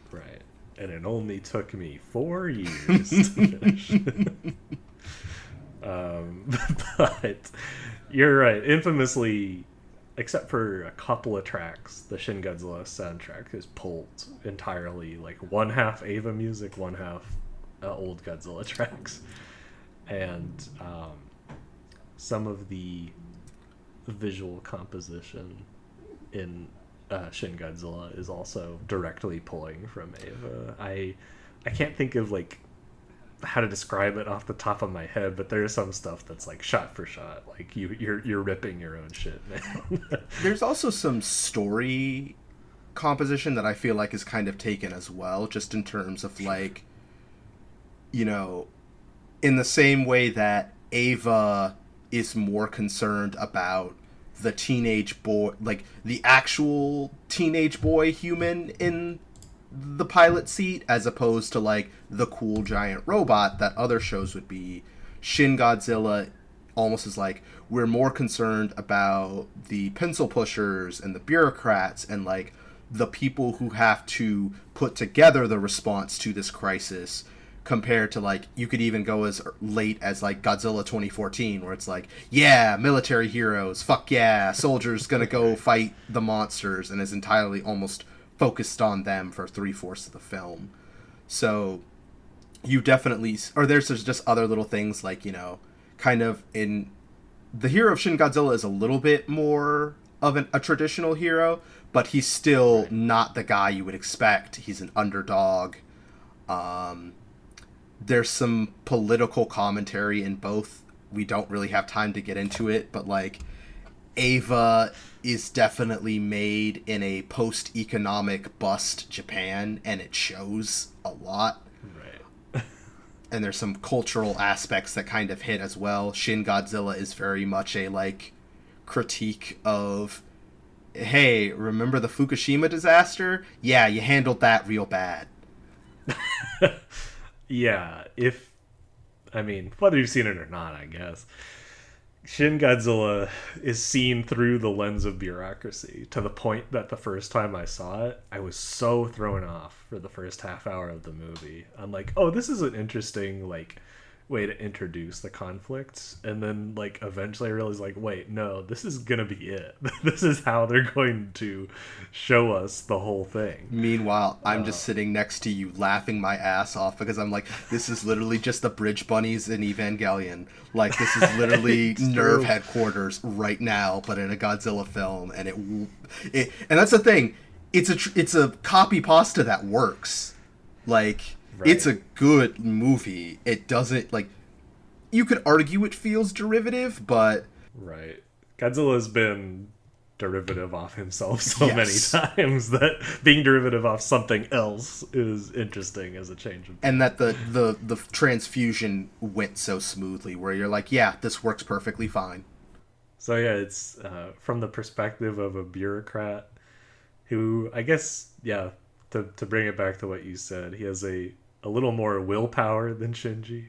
Right. And it only took me 4 years to finish. But you're right. Infamously, except for a couple of tracks, the Shin Godzilla soundtrack is pulled entirely, like one half Ava music, one half old Godzilla tracks. And some of the visual composition in Shin Godzilla is also directly pulling from Ava. I can't think of like how to describe it off the top of my head, but there's some stuff that's like shot for shot, like you're ripping your own shit, man. There's also some story composition that I feel like is kind of taken as well, just in terms of like, you know, in the same way that Ava is more concerned about the teenage boy, like the actual teenage boy human in the pilot seat, as opposed to like the cool giant robot that other shows would be. Shin Godzilla almost is like, we're more concerned about the pencil pushers and the bureaucrats and like the people who have to put together the response to this crisis, compared to like, you could even go as late as like Godzilla 2014, where it's like, yeah, military heroes, fuck yeah, soldiers gonna go fight the monsters, and is entirely almost focused on them for 3/4 of the film. So you definitely, or there's just other little things like, you know, kind of in the hero of Shin Godzilla is a little bit more of a traditional hero, but he's still not the guy you would expect. He's an underdog. There's some political commentary in both. We don't really have time to get into it, but like, Ava is definitely made in a post-economic bust Japan, and it shows a lot. Right. And there's some cultural aspects that kind of hit as well. Shin Godzilla is very much a like critique of, hey, remember the Fukushima disaster? Yeah, you handled that real bad. Yeah, whether you've seen it or not, I guess, Shin Godzilla is seen through the lens of bureaucracy, to the point that the first time I saw it, I was so thrown off for the first half hour of the movie. I'm like, oh, this is an interesting like way to introduce the conflicts, and then like eventually I realized, like, wait, no, this is gonna be it. This is how they're going to show us the whole thing. Meanwhile, I'm just sitting next to you laughing my ass off because I'm like, this is literally just the bridge bunnies in Evangelion. Like, this is literally Nerve true. headquarters right now, but in a Godzilla film, and it and that's the thing. It's a copy pasta that works. Like, right. It's a good movie. It doesn't, like, you could argue it feels derivative, but right. Godzilla's been derivative off himself so yes. many times that being derivative off something else is interesting as a change of. And that the transfusion went so smoothly, where you're like, yeah, this works perfectly fine. So yeah, it's from the perspective of a bureaucrat who, I guess, yeah, to bring it back to what you said, he has a little more willpower than Shinji,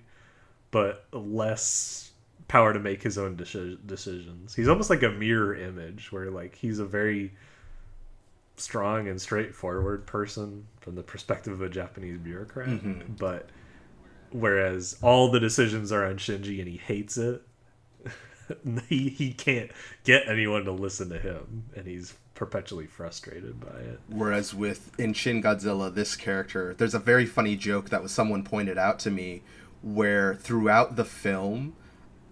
but less power to make his own decisions. He's almost like a mirror image, where like he's a very strong and straightforward person from the perspective of a Japanese bureaucrat, but whereas all the decisions are on Shinji and he hates it, he can't get anyone to listen to him, and he's perpetually frustrated by it. Whereas in Shin Godzilla, this character, there's a very funny joke that was someone pointed out to me, where throughout the film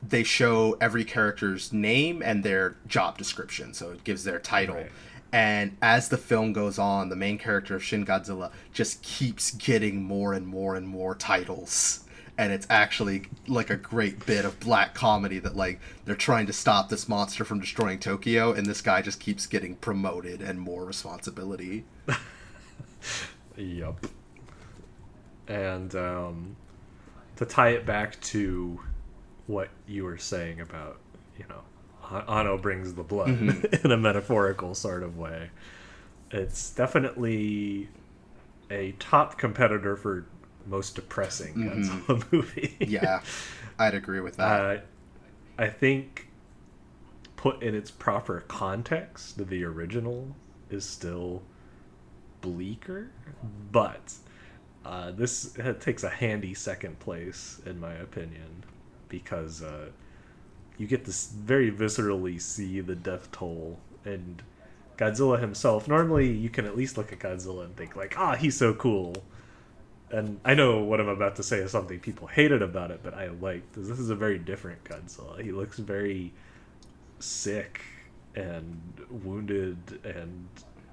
they show every character's name and their job description, so it gives their title. Right. And as the film goes on, the main character of Shin Godzilla just keeps getting more and more and more titles. And it's actually like a great bit of black comedy that like they're trying to stop this monster from destroying Tokyo, and this guy just keeps getting promoted and more responsibility. Yup. And to tie it back to what you were saying about, Ano brings the blood in a metaphorical sort of way. It's definitely a top competitor for most depressing Godzilla movie. Yeah, I'd agree with that. I think put in its proper context, the original is still bleaker, but this takes a handy second place in my opinion, because you get to very viscerally see the death toll, and Godzilla himself. Normally you can at least look at Godzilla and think like, he's so cool, and I know what I'm about to say is something people hated about it, but I liked. This is a very different Godzilla. He looks very sick and wounded and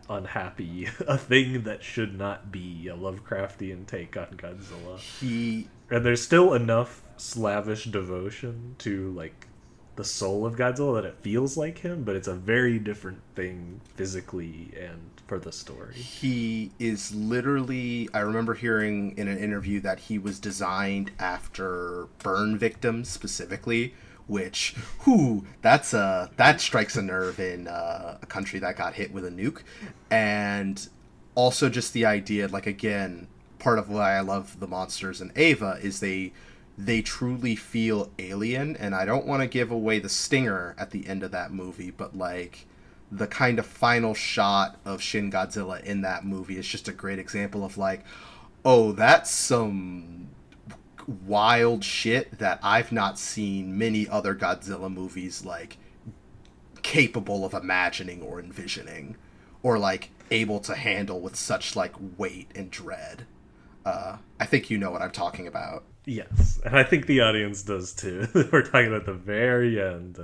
unhappy, a thing that should not be a Lovecraftian take on Godzilla. And there's still enough slavish devotion to like the soul of Godzilla that it feels like him, but it's a very different thing physically and for the story. He is literally, I remember hearing in an interview that he was designed after burn victims specifically, which, that strikes a nerve in a country that got hit with a nuke. And also just the idea, like, again, part of why I love the monsters in Eva is they truly feel alien, and I don't want to give away the stinger at the end of that movie, but like the kind of final shot of Shin Godzilla in that movie is just a great example of like, oh, that's some wild shit that I've not seen many other Godzilla movies like capable of imagining or envisioning, or like able to handle with such like weight and dread. I think you know what I'm talking about. Yes, and I think the audience does too. We're talking about the very end,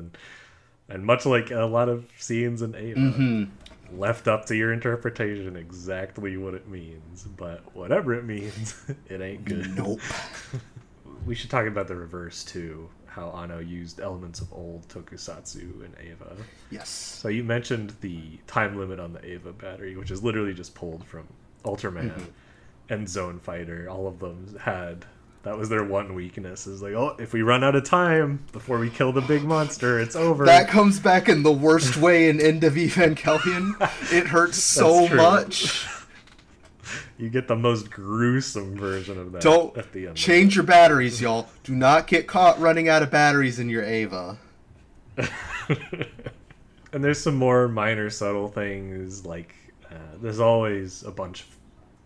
and much like a lot of scenes in Ava, left up to your interpretation exactly what it means. But whatever it means, it ain't good. Nope. We should talk about the reverse too. How Ano used elements of old tokusatsu in Ava. Yes. So you mentioned the time limit on the Ava battery, which is literally just pulled from Ultraman and Zone Fighter. All of them had. That was their one weakness, is like, if we run out of time before we kill the big monster, it's over. That comes back in the worst way in End of Evangelion. It hurts so much. You get the most gruesome version of that Don't at the end. Change your batteries, y'all. Do not get caught running out of batteries in your Ava. And there's some more minor subtle things, like there's always a bunch of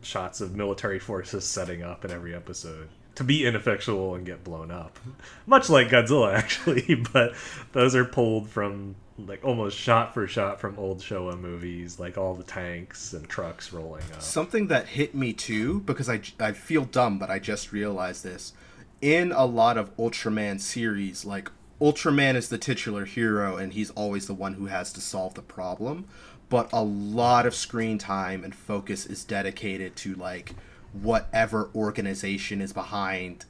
shots of military forces setting up in every episode to be ineffectual and get blown up, much like Godzilla actually, but those are pulled from like almost shot for shot from old Showa movies, like all the tanks and trucks rolling up. Something that hit me too, because I feel dumb, but I just realized this. In a lot of Ultraman series, like Ultraman is the titular hero and he's always the one who has to solve the problem, but a lot of screen time and focus is dedicated to like whatever organization is behind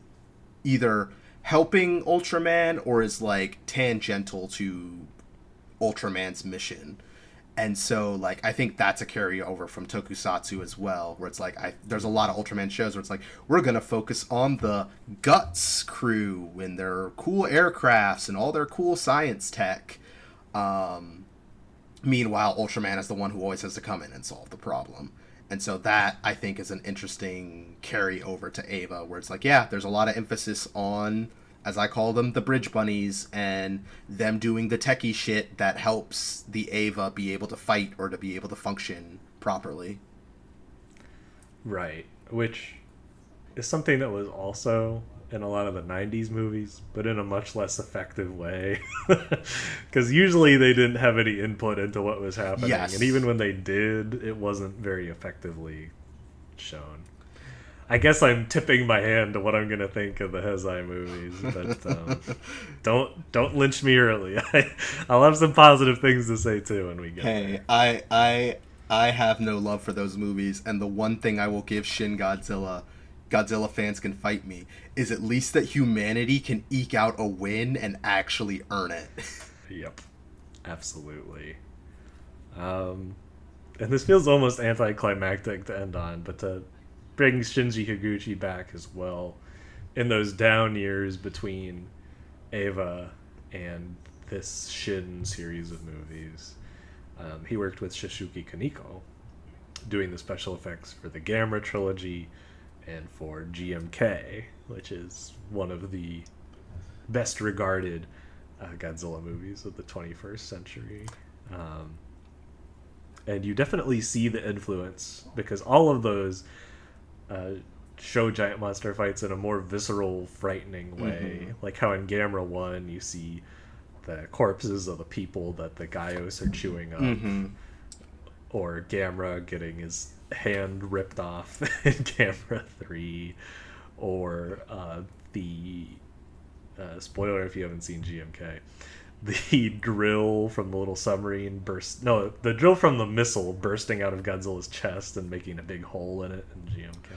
either helping Ultraman or is like tangential to Ultraman's mission. And so like I think that's a carryover from tokusatsu as well, where it's like there's a lot of Ultraman shows where it's like we're gonna focus on the Guts crew and their cool aircrafts and all their cool science tech. Meanwhile, Ultraman is the one who always has to come in and solve the problem. And so that, I think, is an interesting carryover to Ava, where it's like, yeah, there's a lot of emphasis on, as I call them, the bridge bunnies, and them doing the techie shit that helps the Ava be able to fight or to be able to function properly. Right, which is something that was also in a lot of the 90s movies, but in a much less effective way. Because usually they didn't have any input into what was happening. Yes. And even when they did, it wasn't very effectively shown. I guess I'm tipping my hand to what I'm gonna think of the Heisei movies, but don't lynch me early. I'll have some positive things to say too when we get Hey, there. I have no love for those movies, and the one thing I will give Shin Godzilla, Godzilla fans can fight me, is at least that humanity can eke out a win and actually earn it. Yep, absolutely. Um, and this feels almost anticlimactic to end on, but to bring Shinji Higuchi back as well in those down years between Eva and this Shin series of movies. He worked with Shishuki Kaneko, doing the special effects for the Gamera trilogy and for GMK, which is one of the best regarded Godzilla movies of the 21st century. Um, and you definitely see the influence because all of those uh, show giant monster fights in a more visceral, frightening way. Mm-hmm. Like how in Gamera 1 you see the corpses of the people that the Gaios are chewing up, Mm-hmm. or Gamera getting his hand ripped off in Gamera 3, or the spoiler if you haven't seen GMK, the drill from the little submarine burst. No, the drill from the missile bursting out of Godzilla's chest and making a big hole in it in GMK.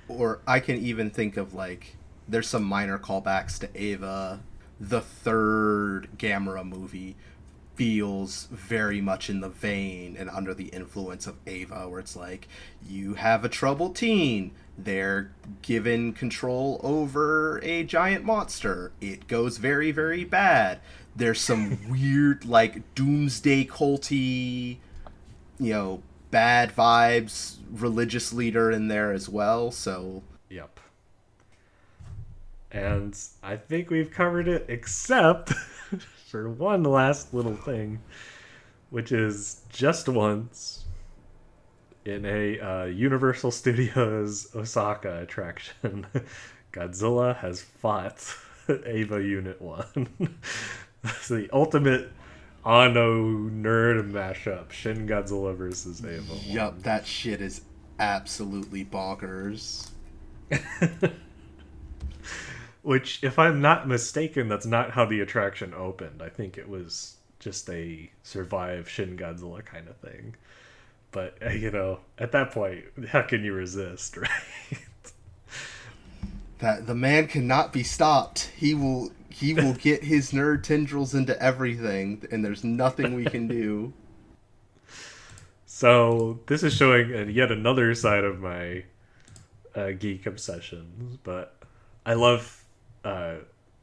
Or I can even think of like there's some minor callbacks to Ava. The third Gamera movie feels very much in the vein and under the influence of Ava, where it's like you have a troubled teen. They're given control over a giant monster. It goes very, very bad. There's some weird, like, doomsday culty, bad vibes religious leader in there as well. So Yep. And I think we've covered it, except for one last little thing, which is just once in a Universal Studios Osaka attraction, Godzilla has fought Ava Unit 1. It's the ultimate Ano nerd mashup, Shin Godzilla versus Ava 1. yup, that shit is absolutely bonkers. Which, if I'm not mistaken, that's not how the attraction opened. I think it was just a survive Shin Godzilla kind of thing. But, at that point, how can you resist, right? That the man cannot be stopped. He will get his nerd tendrils into everything, and there's nothing we can do. So, this is showing yet another side of my geek obsessions, but I love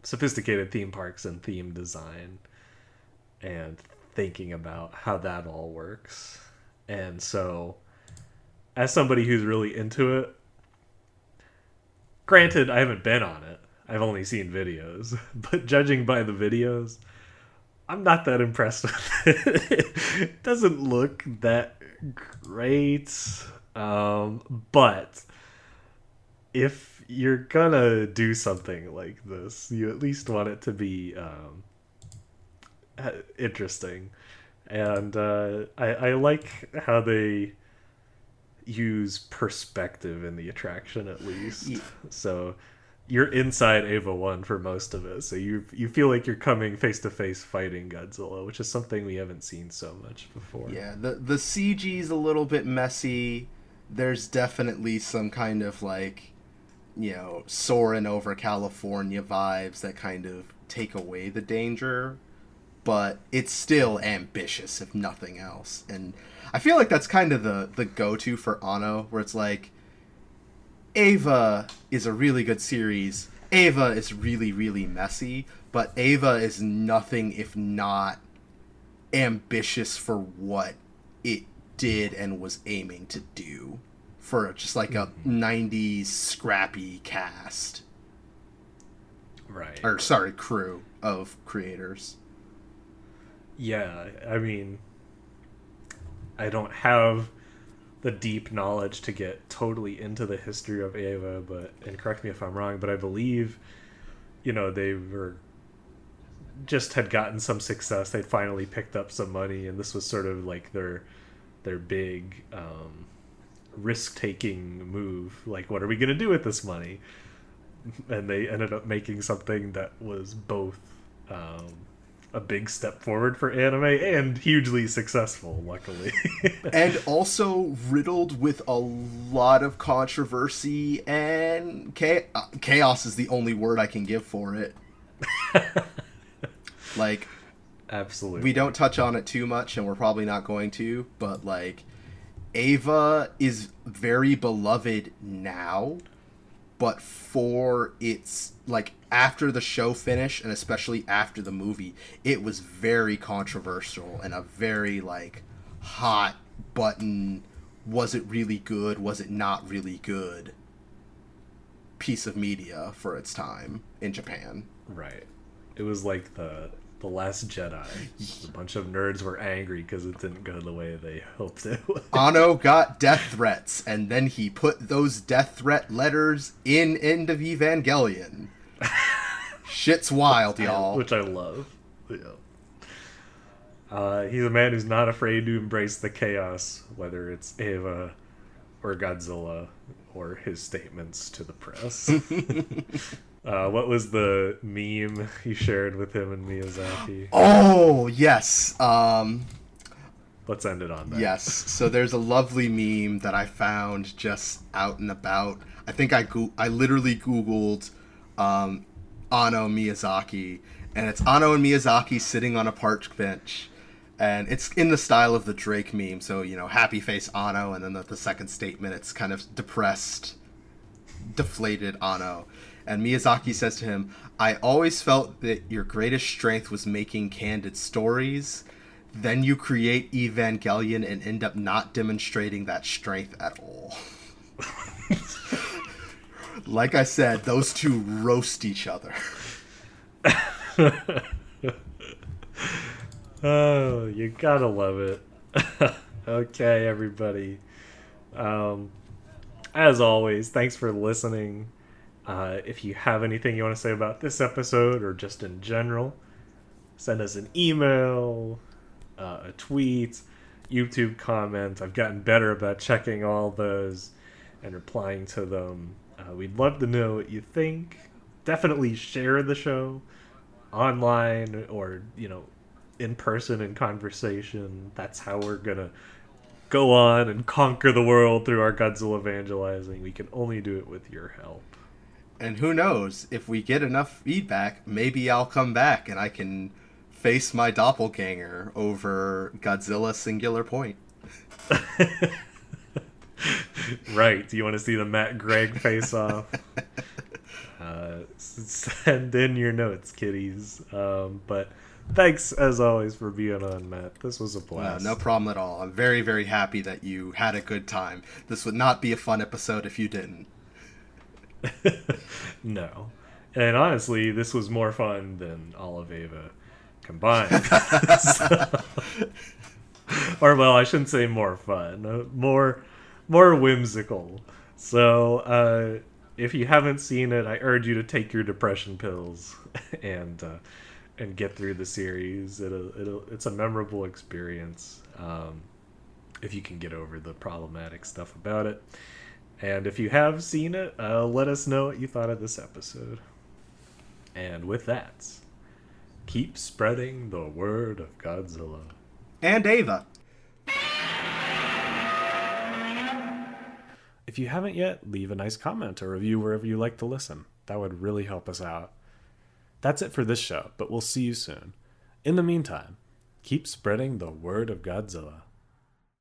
sophisticated theme parks and theme design and thinking about how that all works. And so, as somebody who's really into it, granted, I haven't been on it. I've only seen videos, but judging by the videos, I'm not that impressed with it. It doesn't look that great, but if you're gonna do something like this, you at least want it to be interesting. And I like how they use perspective in the attraction, at least. Yeah. So you're inside Ava 1 for most of it, so you feel like you're coming face to face fighting Godzilla, which is something we haven't seen so much before. Yeah, the CG's a little bit messy. There's definitely some kind of like, soaring over California vibes that kind of take away the danger, but it's still ambitious if nothing else. And I feel like that's kind of the go-to for Anno, where it's like Ava is a really good series. Ava is really, really messy, but Ava is nothing if not ambitious for what it did and was aiming to do for just like a 90s scrappy cast. Right. Or, sorry, crew of creators. Yeah, I mean, I don't have the deep knowledge to get totally into the history of Ava, and correct me if I'm wrong, but I believe, they were just had gotten some success. They'd finally picked up some money, and this was sort of like their big risk-taking move. Like, what are we gonna do with this money? And they ended up making something that was both a big step forward for anime and hugely successful, luckily. And also riddled with a lot of controversy and chaos is the only word I can give for it. Like, Absolutely. we don't touch on it too much, and we're probably not going to, but like, Eva is very beloved now, but for its, like, after the show finished, and especially after the movie, it was very controversial and a very, like, hot button, was it really good, was it not really good piece of media for its time in Japan. Right. It was like the Last Jedi. A bunch of nerds were angry because it didn't go the way they hoped it would. Ano got death threats, and then he put those death threat letters in End of Evangelion. Shit's wild, y'all. Which I love. Yeah. He's a man who's not afraid to embrace the chaos, whether it's Eva or Godzilla or his statements to the press. What was the meme you shared with him and Miyazaki? Oh, yes. Let's end it on that. Yes. So there's a lovely meme that I found just out and about. I think I literally Googled Ano Miyazaki, and it's Ano and Miyazaki sitting on a park bench. And it's in the style of the Drake meme. So, you know, happy face Ano, and then the second statement, it's kind of depressed, deflated Ano. And Miyazaki says to him, "I always felt that your greatest strength was making candid stories. Then you create Evangelion and end up not demonstrating that strength at all." Like I said, those two roast each other. Oh, you gotta love it. Okay, everybody. As always, thanks for listening. If you have anything you want to say about this episode or just in general, send us an email, a tweet, YouTube comment. I've gotten better about checking all those and replying to them. We'd love to know what you think. Definitely share the show online or, you know, in person in conversation. That's how we're gonna go on and conquer the world through our Godzilla evangelizing. We can only do it with your help. And who knows, if we get enough feedback, maybe I'll come back and I can face my doppelganger over Godzilla Singular Point. Right. Do you want to see the Matt Gregg face off? Send in your notes, kiddies. But thanks, as always, for being on, Matt. This was a blast. No problem at all. I'm very, very happy that you had a good time. This would not be a fun episode if you didn't. No. And honestly, this was more fun than all of Eva combined. Or, well, I shouldn't say more fun. More whimsical. So, if you haven't seen it, I urge you to take your depression pills and get through the series. It's a memorable experience if you can get over the problematic stuff about it. And if you have seen it, let us know what you thought of this episode. And with that, keep spreading the word of Godzilla. And Eva. If you haven't yet, leave a nice comment or review wherever you like to listen. That would really help us out. That's it for this show, but we'll see you soon. In the meantime, keep spreading the word of Godzilla.